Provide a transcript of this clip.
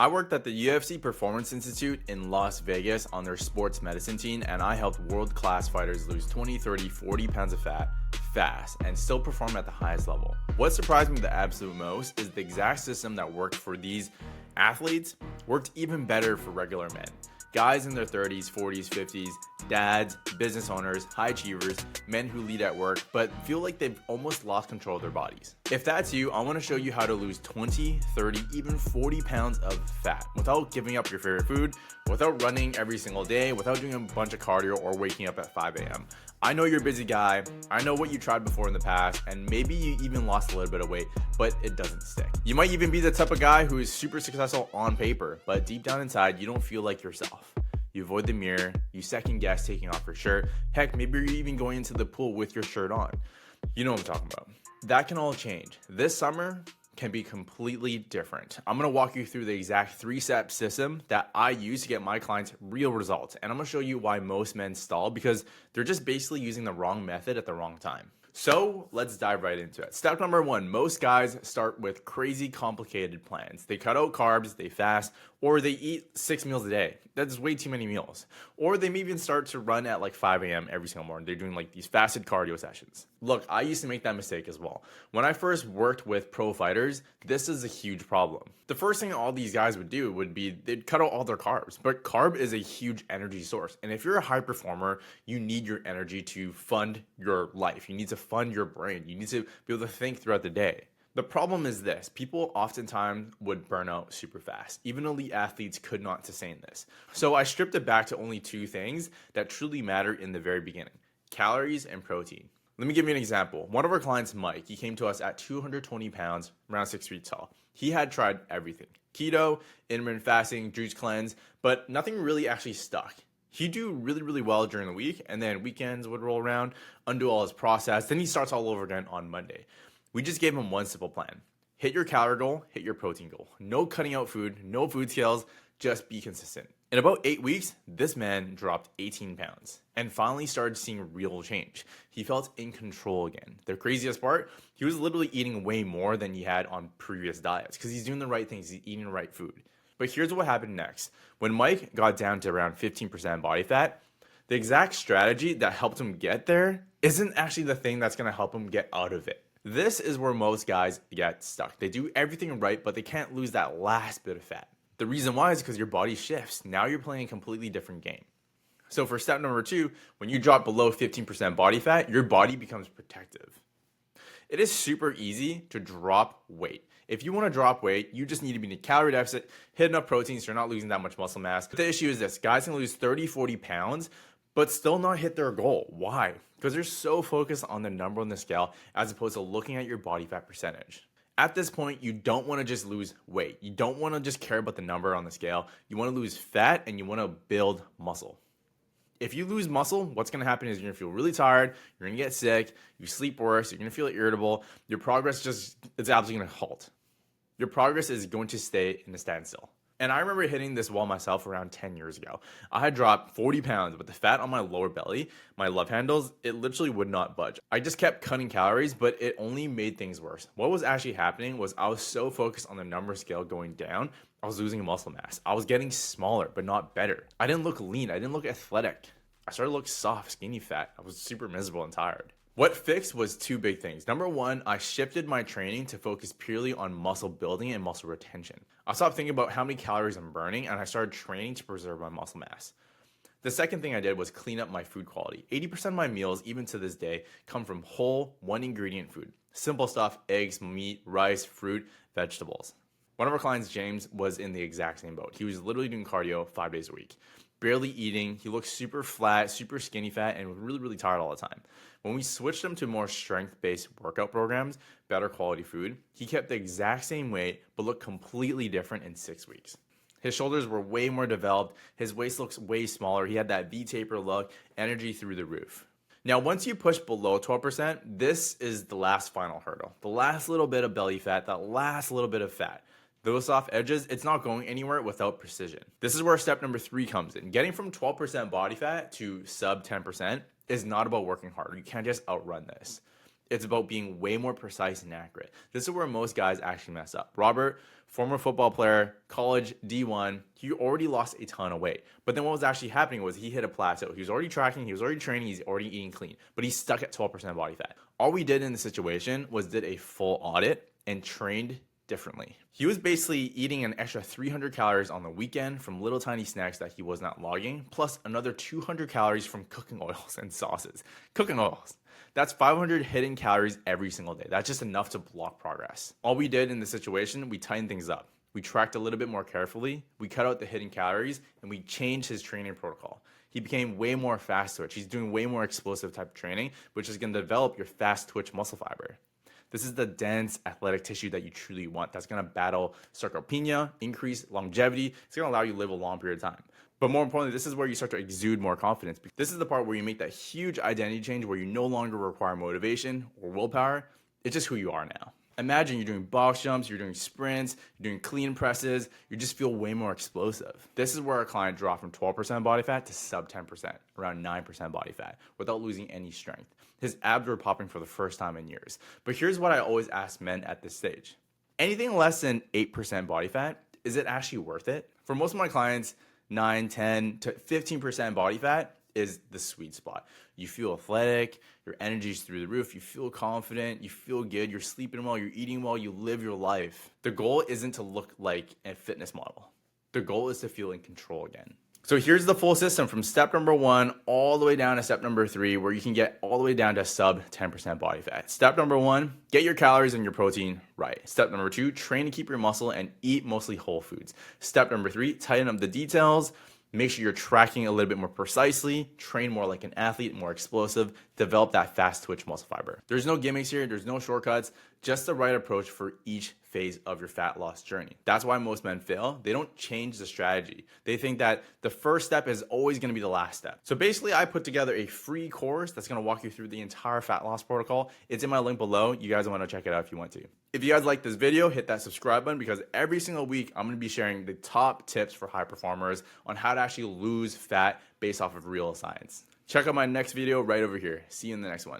I worked at the UFC Performance Institute in Las Vegas on their sports medicine team, and I helped world-class fighters lose 20, 30, 40 pounds of fat fast and still perform at the highest level. What surprised me the absolute most is the exact system that worked for these athletes worked even better for regular men. Guys in their 30s, 40s, 50s, dads, business owners, high achievers, men who lead at work, but feel like they've almost lost control of their bodies. If that's you, I want to show you how to lose 20, 30, even 40 pounds of fat without giving up your favorite food, without running every single day, without doing a bunch of cardio or waking up at 5 a.m. I know you're a busy guy, I know what you tried before in the past, and maybe you even lost a little bit of weight, but it doesn't stick. You might even be the type of guy who is super successful on paper, but deep down inside, you don't feel like yourself. You avoid the mirror, you second guess taking off your shirt, heck, maybe you're even going into the pool with your shirt on. You know what I'm talking about. That can all change. This summer can be completely different. I'm gonna walk you through the exact 3-step system that I use to get my clients real results. And I'm gonna show you why most men stall because they're just basically using the wrong method at the wrong time. So let's dive right into it. Step number 1, most guys start with crazy complicated plans. They cut out carbs, they fast, or they eat 6 meals a day. That's way too many meals. Or they may even start to run at like 5 a.m. every single morning. They're doing like these fasted cardio sessions. Look, I used to make that mistake as well. When I first worked with pro fighters, this is a huge problem. The first thing all these guys would do would be they'd cut out all their carbs. But carb is a huge energy source. And if you're a high performer, you need your energy to fund your life. You need to fund your brain. You need to be able to think throughout the day. The problem is this, people oftentimes would burn out super fast. Even elite athletes could not sustain this. So I stripped it back to only 2 things that truly matter in the very beginning, calories and protein. Let me give you an example. One of our clients, Mike, he came to us at 220 pounds, around 6 feet tall. He had tried everything, keto, intermittent fasting, juice cleanse, but nothing really actually stuck. He'd do really, really well during the week, and then weekends would roll around, undo all his process, then he starts all over again on Monday. We just gave him one simple plan. Hit your calorie goal, hit your protein goal. No cutting out food, no food scales, just be consistent. In about 8 weeks, this man dropped 18 pounds and finally started seeing real change. He felt in control again. The craziest part, he was literally eating way more than he had on previous diets because he's doing the right things, he's eating the right food. But here's what happened next. When Mike got down to around 15% body fat, the exact strategy that helped him get there isn't actually the thing that's gonna help him get out of it. This is where most guys get stuck. They do everything right, but they can't lose that last bit of fat. The reason why is because your body shifts. Now you're playing a completely different game. So for step number 2, when you drop below 15% body fat, your body becomes protective. It is super easy to drop weight. If you want to drop weight, you just need to be in a calorie deficit, hit enough protein so you're not losing that much muscle mass. But the issue is this, guys can lose 30, 40 pounds, but still not hit their goal. Why? Because they're so focused on the number on the scale as opposed to looking at your body fat percentage. At this point, you don't want to just lose weight. You don't want to just care about the number on the scale. You want to lose fat and you want to build muscle. If you lose muscle, what's going to happen is you're going to feel really tired, you're going to get sick, you sleep worse, you're going to feel irritable, your progress it's absolutely going to halt. Your progress is going to stay in a standstill. And I remember hitting this wall myself around 10 years ago. I had dropped 40 pounds, but the fat on my lower belly, my love handles, it literally would not budge. I just kept cutting calories, but it only made things worse. What was actually happening was I was so focused on the number scale going down, I was losing muscle mass. I was getting smaller, but not better. I didn't look lean. I didn't look athletic. I started to look soft, skinny fat. I was super miserable and tired. What fixed was 2 big things. Number 1, I shifted my training to focus purely on muscle building and muscle retention. I stopped thinking about how many calories I'm burning and I started training to preserve my muscle mass. The second thing I did was clean up my food quality. 80% of my meals, even to this day, come from whole, 1-ingredient food. Simple stuff, eggs, meat, rice, fruit, vegetables. One of our clients, James, was in the exact same boat. He was literally doing cardio 5 days a week. Barely eating, he looked super flat, super skinny fat, and was really, really tired all the time. When we switched him to more strength-based workout programs, better quality food, he kept the exact same weight, but looked completely different in 6 weeks. His shoulders were way more developed, his waist looks way smaller, he had that V-taper look, energy through the roof. Now, once you push below 12%, this is the last final hurdle. The last little bit of belly fat, that last little bit of fat. Those soft edges, it's not going anywhere without precision. This is where step number 3 comes in. Getting from 12% body fat to sub 10% is not about working hard. You can't just outrun this. It's about being way more precise and accurate. This is where most guys actually mess up. Robert, former football player, college, D1, he already lost a ton of weight. But then what was actually happening was he hit a plateau. He was already tracking, he was already training, he's already eating clean, but he's stuck at 12% body fat. All we did in the situation was did a full audit and trained differently. He was basically eating an extra 300 calories on the weekend from little tiny snacks that he was not logging, plus another 200 calories from cooking oils and sauces. Cooking oils. That's 500 hidden calories every single day. That's just enough to block progress. All we did in the situation, we tightened things up. We tracked a little bit more carefully, we cut out the hidden calories, and we changed his training protocol. He became way more fast twitch. He's doing way more explosive type of training, which is going to develop your fast twitch muscle fiber. This is the dense athletic tissue that you truly want. That's going to battle sarcopenia, increase longevity. It's going to allow you to live a long period of time. But more importantly, this is where you start to exude more confidence. This is the part where you make that huge identity change where you no longer require motivation or willpower. It's just who you are now. Imagine you're doing box jumps, you're doing sprints, you're doing clean presses, you just feel way more explosive. This is where our client dropped from 12% body fat to sub 10%, around 9% body fat, without losing any strength. His abs were popping for the first time in years. But here's what I always ask men at this stage. Anything less than 8% body fat, is it actually worth it? For most of my clients, 9, 10 to 15% body fat is the sweet spot. You feel athletic, your energy's through the roof, you feel confident, you feel good, you're sleeping well, you're eating well, you live your life. The goal isn't to look like a fitness model. The goal is to feel in control again. So here's the full system from step number 1 all the way down to step number 3, where you can get all the way down to sub 10% body fat. Step number 1, get your calories and your protein right. Step number 2, train to keep your muscle and eat mostly whole foods. Step number 3, tighten up the details. Make sure you're tracking a little bit more precisely, train more like an athlete, more explosive, develop that fast twitch muscle fiber. There's no gimmicks here, there's no shortcuts, just the right approach for each phase of your fat loss journey. That's why most men fail. They don't change the strategy. They think that the first step is always gonna be the last step. So basically, I put together a free course that's gonna walk you through the entire fat loss protocol. It's in my link below. You guys wanna check it out if you want to. If you guys like this video, hit that subscribe button because every single week, I'm gonna be sharing the top tips for high performers on how to actually lose fat based off of real science. Check out my next video right over here. See you in the next one.